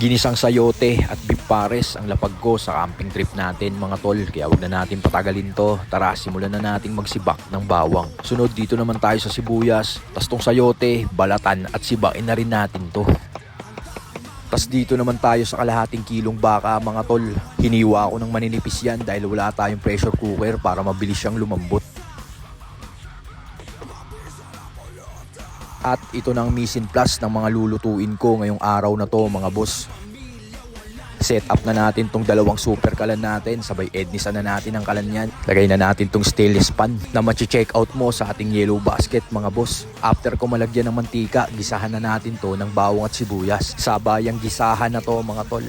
Ginisang sayote at beef pares ang lapag ko sa camping trip natin mga tol. Kaya wag na natin patagalin to. Tara, simulan na nating magsibak ng bawang. Sunod dito naman tayo sa sibuyas. Tas tong sayote, balatan at sibain na rin natin to. Tas dito naman tayo sa kalahating kilong baka mga tol. Hiniwa ko ng maninipis yan dahil wala tayong pressure cooker para mabilis siyang lumambot. At ito ng mise en place ng mga lulutuin ko ngayong araw na to mga boss. Set up na natin tong dalawang super kalan natin. Sabay ednisan na natin ang kalan yan. Lagay na natin tong stainless pan na ma-check out mo sa ating yellow basket mga boss. After ko malagyan ng mantika, gisahan na natin to ng bawang at sibuyas. Sabayang gisahan na to mga tol.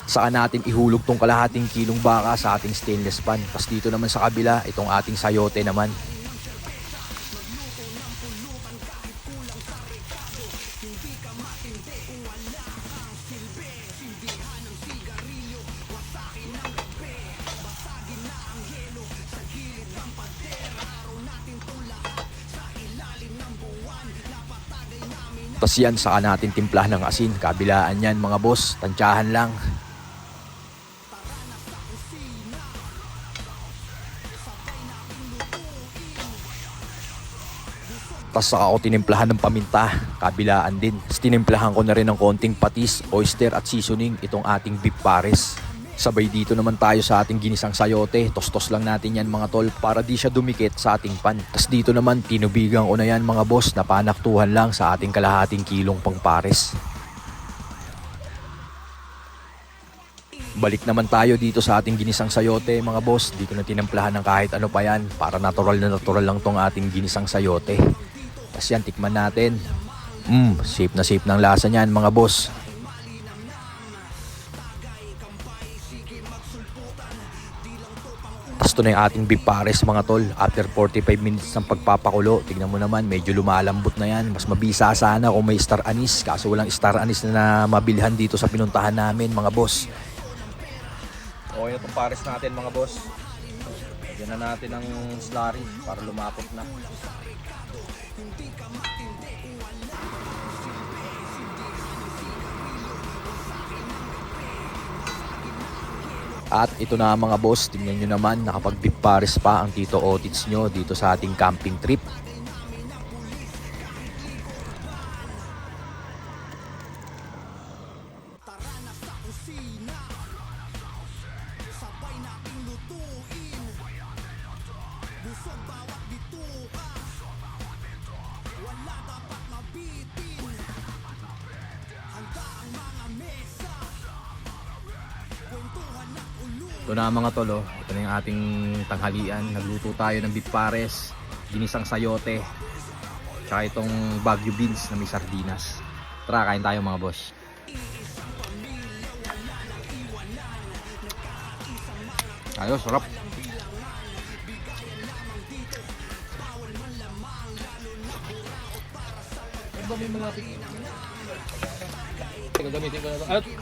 Saka natin ihulog tong kalahating kilong baka sa ating stainless pan. Tapos dito naman sa kabila, itong ating sayote naman. Tapos yan, saka natin timplahan ng asin. Kabilaan yan mga boss, tansyahan lang. Tapos saka ako tinimplahan ng paminta, kabilaan din. Tapos tinimplahan ko na rin ng konting patis, oyster at seasoning itong ating beef pares. Sabay dito naman tayo sa ating ginisang sayote. Tostos lang natin yan mga tol para di siya dumikit sa ating pan. Tapos dito naman tinubigan ko na yan mga boss na panaktuhan lang sa ating kalahating kilong pang pares. Balik naman tayo dito sa ating ginisang sayote mga boss. Di ko na tinimplahan ng kahit ano pa yan para natural na natural lang tong ating ginisang sayote. Tapos yan, tikman natin. Safe na safe ng lasa niyan mga boss. Tapos ito na yung ating beef pares mga tol. After 45 minutes ng pagpapakulo, tignan mo naman, medyo lumalambot na yan. Mas mabisa sana kung may star anise. Kaso walang star anise na mabilhan dito sa pinuntahan namin mga boss. Okay na itong pares natin mga boss. Lagyan na natin ng slurry para lumapot na. At ito na mga boss, tingnan nyo naman, nakapag-beef pares pa ang Tito Otits nyo dito sa ating camping trip. Ito na mga tolo, ito na yung ating tanghalian. Nagluto tayo ng beef pares, ginisang sayote, tsaka itong Baguio beans na may sardinas. Tara, kain tayo mga boss. Ayos, sarap. Gagamitin ko na ito.